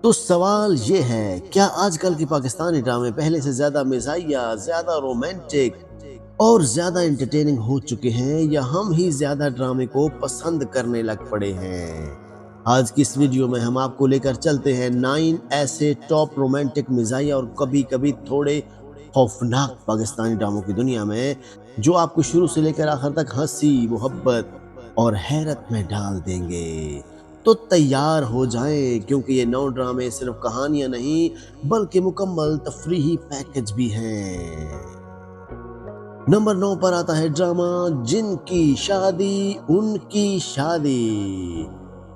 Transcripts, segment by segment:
تو سوال یہ ہے، کیا آج کل کے پاکستانی ڈرامے پہلے سے زیادہ مزاحیہ، زیادہ رومانٹک اور زیادہ انٹرٹیننگ ہو چکے ہیں، یا ہم ہی زیادہ ڈرامے کو پسند کرنے لگ پڑے ہیں؟ آج کی اس ویڈیو میں ہم آپ کو لے کر چلتے ہیں 9 ایسے ٹاپ رومانٹک مزاحیہ اور کبھی کبھی تھوڑے خوفناک پاکستانی ڈراموں کی دنیا میں، جو آپ کو شروع سے لے کر آخر تک ہنسی، محبت اور حیرت میں ڈال دیں گے۔ تو تیار ہو جائیں، کیونکہ یہ 9 ڈرامے صرف کہانیاں نہیں بلکہ مکمل تفریحی پیکج بھی ہیں۔ نمبر 9 پر آتا ہے ڈرامہ جن کی شادی ان کی شادی۔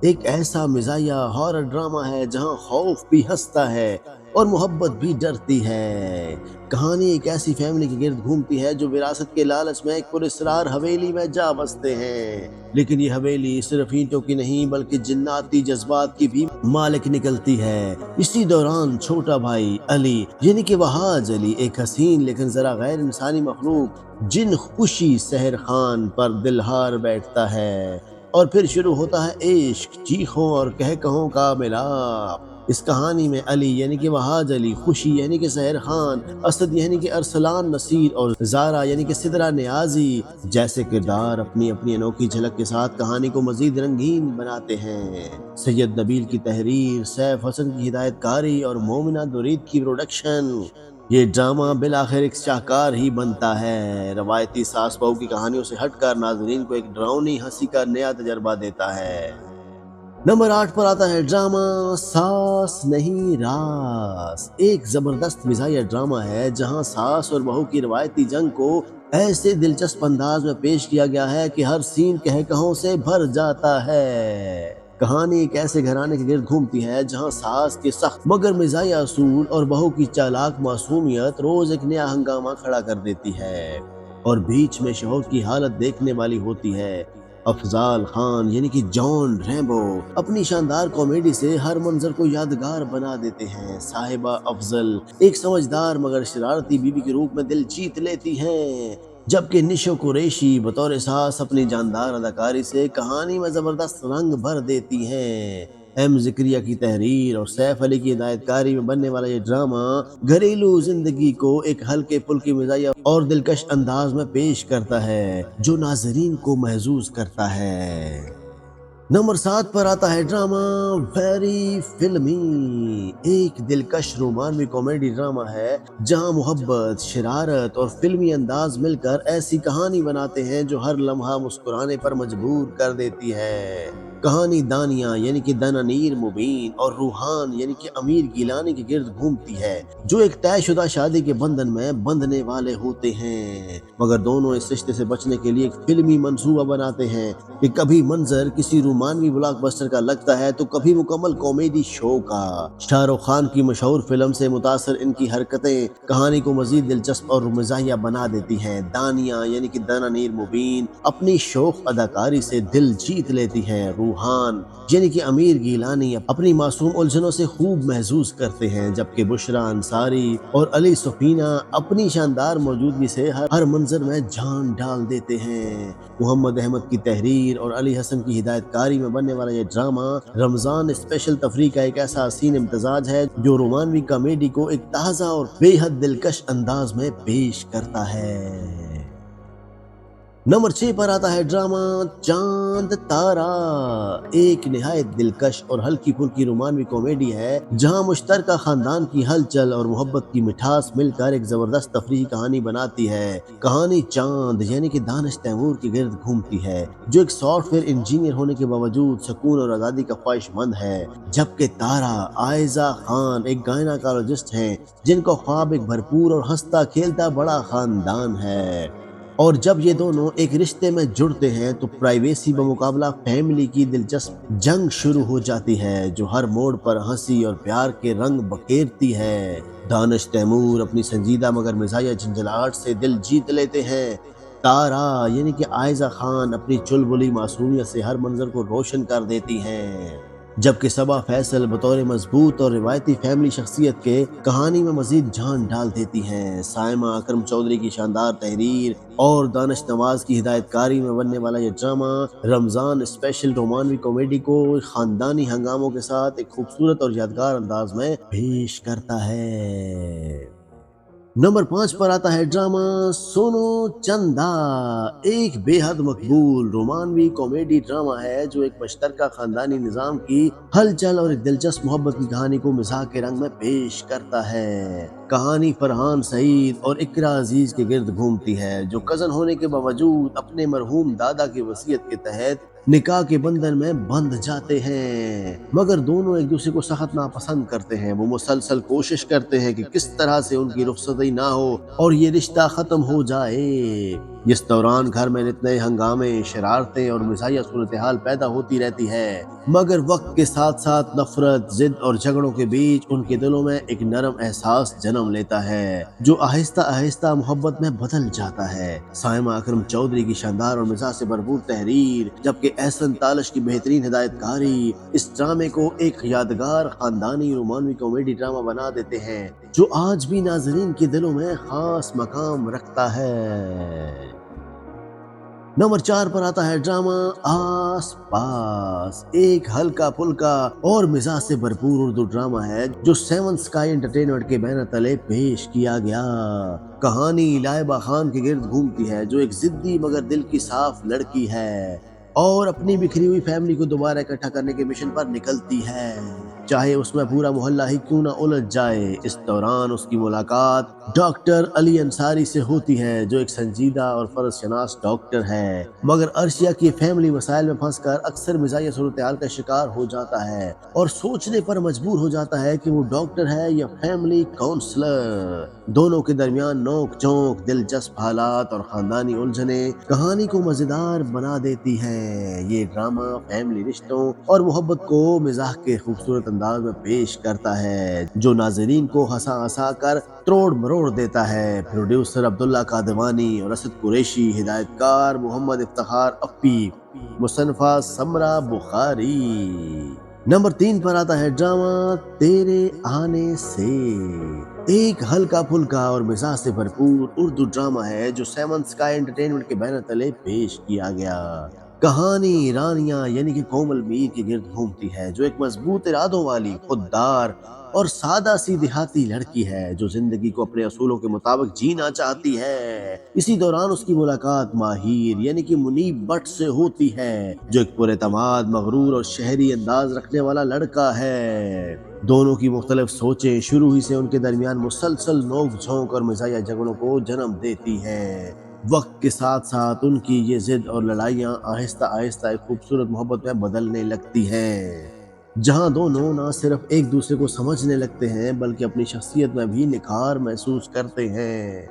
ایک ایسا مزاحیہ ہارر ڈرامہ ہے جہاں خوف بھی ہنستا ہے اور محبت بھی ڈرتی ہے۔ کہانی ایک ایسی فیملی کے گرد گھومتی ہے جو وراثت کے لالچ میں ایک پراسرار حویلی میں جا بستے ہیں، لیکن یہ حویلی صرف اینٹوں کی نہیں بلکہ جناتی جذبات کی بھی مالک نکلتی ہے۔ اسی دوران چھوٹا بھائی علی یعنی کہ وہاج علی، ایک حسین لیکن ذرا غیر انسانی مخلوق جن خوشی سحر خان پر دل ہار بیٹھتا ہے، اور پھر شروع ہوتا ہے عشق، چیخوں اور کہکہوں کا ملاپ۔ اس کہانی میں علی یعنی کہ وہاج علی، خوشی یعنی کہ سحر خان، اسد یعنی کہ ارسلان نصیر اور زارا یعنی کہ سدرا نیازی جیسے کردار اپنی اپنی انوکھی جھلک کے ساتھ کہانی کو مزید رنگین بناتے ہیں۔ سید نبیل کی تحریر، سیف حسن کی ہدایت کاری اور مومنہ درید کی پروڈکشن، یہ ڈرامہ بالآخر ایک شاہکار ہی بنتا ہے۔ روایتی ساس بہو کی کہانیوں سے ہٹ کر ناظرین کو ایک ڈراؤنی ہنسی کا نیا تجربہ دیتا ہے۔ نمبر 8 پر آتا ہے ڈرامہ ساس نہیں راس۔ ایک زبردست مزاحیہ ڈرامہ ہے جہاں ساس اور بہو کی روایتی جنگ کو ایسے دلچسپ انداز میں پیش کیا گیا ہے کہ ہر سین کہکہوں سے بھر جاتا ہے۔ کہانی ایک ایسے گھرانے کے گرد گھومتی ہے جہاں ساس کے سخت مگر مزاحیہ اصول اور بہو کی چالاک معصومیت روز ایک نیا ہنگامہ کھڑا کر دیتی ہے، اور بیچ میں شوہر کی حالت دیکھنے والی ہوتی ہے۔ افضال خان یعنی کہ جان ریمبو اپنی شاندار کامیڈی سے ہر منظر کو یادگار بنا دیتے ہیں۔ صاحبہ افضل ایک سمجھدار مگر شرارتی بیوی کے روپ میں دل جیت لیتی ہیں، جبکہ نشو قریشی بطور ساس اپنی جاندار اداکاری سے کہانی میں زبردست رنگ بھر دیتی ہیں۔ ایم ذکریہ کی تحریر اور سیف علی کی ہدایت کاری میں بننے والا یہ ڈرامہ گھریلو زندگی کو ایک ہلکے پھلکے مزاحیہ اور دلکش انداز میں پیش کرتا ہے جو ناظرین کو محظوظ کرتا ہے۔ نمبر 7 پر آتا ہے ڈرامہ ویری فلمی۔ ایک دلکش رومانوی کامیڈی ڈرامہ ہے جہاں محبت، شرارت اور فلمی انداز مل کر ایسی کہانی بناتے ہیں جو ہر لمحہ مسکرانے پر مجبور کر دیتی ہے۔ کہانی دانیہ یعنی کہ دنانیر مبین اور روحان یعنی کہ امیر گیلانی کے گرد گھومتی ہے، جو ایک طے شدہ شادی کے بندھن میں بندھنے والے ہوتے ہیں، مگر دونوں اس رشتے سے بچنے کے لیے ایک فلمی منصوبہ بناتے ہیں کہ کبھی منظر کسی رومانوی بلاک بسٹر کا لگتا ہے تو کبھی مکمل کامیڈی شو کا۔ شاہ رخ خان کی مشہور فلم سے متاثر ان کی حرکتیں کہانی کو مزید دلچسپ اور مزاحیہ بنا دیتی ہیں۔ دانیہ یعنی کہ دنانیر مبین اپنی شوخ اداکاری سے دل جیت لیتی ہیں۔ روحان یعنی کہ امیر گیلانی اپنی معصوم الجھنوں سے خوب محظوظ کرتے ہیں، جبکہ بشرا انصاری اور علی سفینہ اپنی شاندار موجودگی سے ہر منظر میں جان ڈال دیتے ہیں۔ محمد احمد کی تحریر اور علی حسن کی ہدایت کاری میں بننے والا یہ ڈرامہ رمضان اسپیشل تفریح کا ایک ایسا حسین امتزاج ہے جو رومانوی کامیڈی کو ایک تازہ اور بے حد دلکش انداز میں پیش کرتا ہے۔ نمبر 6 پر آتا ہے ڈرامہ چاند تارا۔ ایک نہایت دلکش اور ہلکی پھلکی رومانوی کامیڈی ہے جہاں مشترکہ خاندان کی ہلچل اور محبت کی مٹھاس مل کر ایک زبردست تفریحی کہانی بناتی ہے۔ کہانی چاند یعنی کہ دانش تیمور کے گرد گھومتی ہے، جو ایک سافٹ ویئر انجینئر ہونے کے باوجود سکون اور آزادی کا خواہش مند ہے، جبکہ تارا عائزہ خان ایک گائناکالوجسٹ ہیں جن کا خواب ایک بھرپور اور ہنستا کھیلتا بڑا خاندان ہے۔ اور جب یہ دونوں ایک رشتے میں جڑتے ہیں تو پرائیویسی بمقابلہ فیملی کی دلچسپ جنگ شروع ہو جاتی ہے جو ہر موڑ پر ہنسی اور پیار کے رنگ بکھیرتی ہے۔ دانش تیمور اپنی سنجیدہ مگر مزاحیہ جھنجھلاہٹ سے دل جیت لیتے ہیں۔ تارا یعنی کہ عائزہ خان اپنی چلبلی معصومیت سے ہر منظر کو روشن کر دیتی ہیں۔ जबकि सबा फैसल बतौर मजबूत और रिवायती फैमिली शख्सियत के कहानी में मजीद जान डाल देती हैं। साइमा अकरम चौधरी की शानदार तहरीर और दानिश नवाज की हिदायतकारी में बनने वाला ये ड्रामा रमजान स्पेशल रोमानवी कॉमेडी को खानदानी हंगामों के साथ एक खूबसूरत और यादगार अंदाज में पेश करता है। नंबर 5 पर आता है ड्रामा सोनो चंदा। एक बेहद मकबूल रोमानवी कॉमेडी ड्रामा है जो एक मुश्तरका खानदानी निजाम की हलचल और एक दिलचस्प मोहब्बत की कहानी को मिजाह के रंग में पेश करता है। कहानी फरहान सईद और इकरा अजीज के गिर्द घूमती है, जो कजन होने के बावजूद अपने मरहूम दादा की वसीयत के तहत निकाह के बंधन में बंध जाते हैं। मगर दोनों एक दूसरे को सख्त नापसंद करते हैं। वो मुसलसल कोशिश करते हैं कि किस तरह से उनकी रुखसती ना हो और ये रिश्ता खत्म हो जाए। इस दौरान घर में इतने हंगामे, शरारतें और मिजाजिया सूरत हाल पैदा होती रहती है, मगर वक्त के साथ साथ नफरत, जिद और झगड़ों के बीच उनके दिलों में एक नरम एहसास जन्म लेता है जो आहिस्ता आहिस्ता मोहब्बत में बदल जाता है। साइमा अकरम चौधरी की शानदार और मिजाज से भरपूर तहरीर जबकि एहसन तालश की बेहतरीन हिदायतकारी इस ड्रामे को एक यादगार खानदानी रोमानवी कॉमेडी ड्रामा बना देते हैं जो आज भी नाजरीन के दिलों में खास मकाम रखता है। नंबर 4 पर आता है ड्रामा आस पास। एक हल्का फुल्का और मिजाज से भरपूर उर्दू ड्रामा है जो सेवन स्काई एंटरटेनमेंट के बैनर तले पेश किया गया। कहानी लाइबा खान के गिर्द घूमती है जो एक जिद्दी मगर दिल की साफ लड़की है और अपनी बिखरी हुई फैमिली को दोबारा इकट्ठा करने के मिशन पर निकलती है, चाहे उसमें पूरा मोहल्ला ही क्यों ना उलझ जाए। इस दौरान उसकी मुलाकात डॉक्टर अली अंसारी से होती है जो एक संजीदा और फर्ज शनास डॉक्टर है, मगर अर्शिया की फैमिली मसाइल में फंसकर अक्सर मिजाजिया सूरत हाल का शिकार हो जाता है और सोचने पर मजबूर हो जाता है कि वो डॉक्टर है या फैमिली काउंसलर। दोनों के दरमियान नोक झोंक, दिलचस्प हालात और खानदानी उलझने कहानी को मजेदार बना देती है। ये ड्रामा फैमिली रिश्तों और मोहब्बत को मिजाह के खूबसूरत अंदाज में पेश करता है जो नाजरीन को हंसा हंसा कर तोड़ मरोड़ देता है। प्रोड्यूसर अब्दुल्ला कादवानी और असद कुरैशी, हिदायतकार मोहम्मद इफ्तिखार अफ्फी, मुसन्फा समरा बुखारी। नंबर 3 पर आता है ड्रामा तेरे आने से। एक हल्का फुल्का और मिजाज से भरपूर उर्दू ड्रामा है जो सेवन स्काई एंटरटेनमेंट के बैनर तले पेश किया गया। कहानी रानिया यानी कि कोमल मीर के गिर्द घूमती है जो एक मजबूत इरादों वाली, खुददार और सादा सी देहाती लड़की है जो जिंदगी को अपने असूलों के मुताबिक जीना चाहती है। इसी दौरान उसकी मुलाकात माहिर यानी कि मुनीब भट्ट से होती है जो एक पुरएतमाद, मगरूर और शहरी अंदाज रखने वाला लड़का है। दोनों की मुख्तलिफ सोचें शुरू ही से उनके दरमियान मुसलसल नोक झोंक और मिजाजिया झगड़ों को जन्म देती हैं। वक्त के साथ साथ उनकी ये जिद और लड़ाइयाँ आहिस्ता आहिस्ता एक खूबसूरत मोहब्बत में बदलने लगती हैं, जहां दोनों न सिर्फ एक दूसरे को समझने लगते हैं बल्कि अपनी शख्सियत में भी निखार महसूस करते हैं।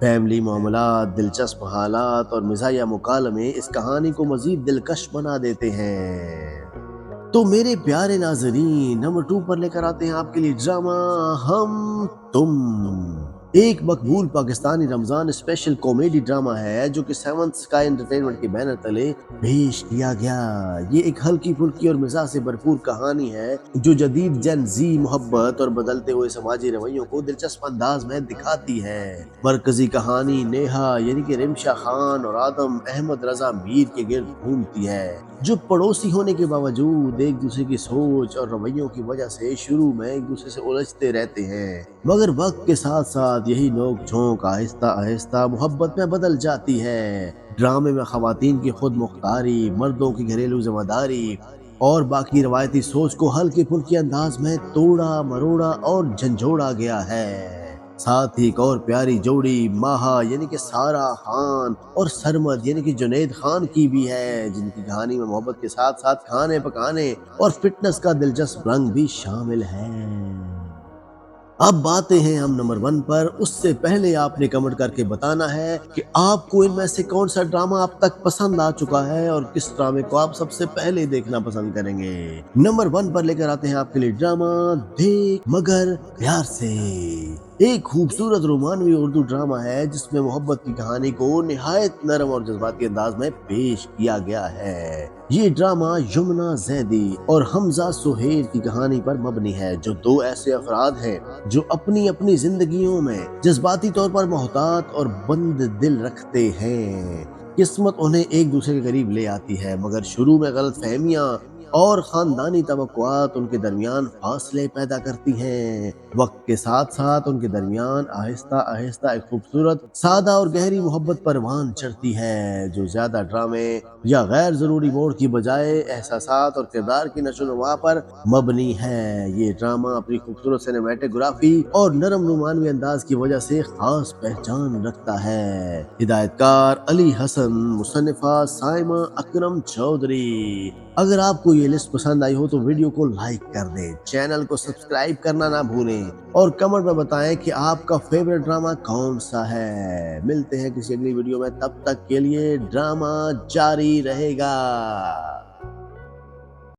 फैमिली मामलात, दिलचस्प हालात और मिजाजिया मुकालमे इस कहानी को मजीद दिलकश बना देते हैं। तो मेरे प्यारे नाजरीन, नंबर 2 पर लेकर आते हैं आपके लिए ड्रामा हम तुम। एक मकबूल Pakistani Ramzan special comedy drama है जो कि सेवंथ स्काई एंटरटेनमेंट के बैनर तले पेश किया गया। ये एक हल्की फुल्की और मिजाज से भरपूर कहानी है जो जदीद जेन जी मोहब्बत और बदलते हुए समाजी रवैयों को दिलचस्प अंदाज में दिखाती है। मरकजी कहानी नेहा यानी कि रिमशा खान और आदम अहमद रजा मीर के गिर्द घूमती है जो पड़ोसी होने के बावजूद एक दूसरे की सोच और रवैयों की वजह से शुरू में एक दूसरे से उलझते रहते हैं, मगर वक्त के साथ साथ यही नोक झोंक आहिस्ता आहिस्ता मोहब्बत में बदल जाती है। ड्रामे में खवातीन की खुद मुख्तारी, मर्दों की घरेलू जिम्मेदारी और बाकी रवायती सोच को हल्के फुल्के अंदाज में तोड़ा मरोड़ा और झंझोड़ा गया है। साथ ही एक और प्यारी जोड़ी माहा यानी कि सारा खान और सरमद यानी कि जुनैद खान की भी है, जिनकी कहानी में मोहब्बत के साथ साथ खाने पकाने और फिटनेस का दिलचस्प रंग भी शामिल है। अब बातें हैं हम नंबर 1 पर। उससे पहले आपने कमेंट करके बताना है कि आपको इनमें से कौन सा ड्रामा अब तक पसंद आ चुका है और किस ड्रामे को आप सबसे पहले देखना पसंद करेंगे। नंबर 1 पर लेकर आते हैं आपके लिए ड्रामा देख मगर प्यार से। एक खूबसूरत रोमानवी उर्दू ड्रामा है जिसमें मोहब्बत की कहानी को निहायत नरम और जज्बाती अंदाज में पेश किया गया है। ये ड्रामा यमुना जैदी और हमजा सुहेल की कहानी पर मबनी है, जो दो ऐसे अफराद हैं जो अपनी अपनी जिंदगियों में जज्बाती तौर पर मोहतात और बंद दिल रखते हैं। किस्मत उन्हें एक दूसरे के करीब ले आती है, मगर शुरू में गलतफहमियां और खानदानी तवक्कुआत उनके दरमियान फासले पैदा करती हैं। वक्त के साथ साथ उनके दरमियान आहिस्ता आहिस्ता एक खूबसूरत, सादा और गहरी मोहब्बत परवान चढ़ती है, जो ज्यादा ड्रामे या गैर जरूरी मोड़ की बजाय एहसासात और किरदार की नशोनुमा पर मबनी है। ये ड्रामा अपनी खूबसूरत सिनेमैटोग्राफी और नरम रोमानवी अंदाज की वजह से खास पहचान रखता है। हिदायतकार अली हसन, मुसन्निफा साइमा अकरम चौधरी। अगर आपको ये लिस्ट पसंद आई हो तो वीडियो को लाइक कर दें, चैनल को सब्सक्राइब करना ना भूलें और कमेंट में बताएं कि आपका फेवरेट ड्रामा कौन सा है। मिलते हैं किसी अगली वीडियो में, तब तक के लिए ड्रामा जारी रहेगा।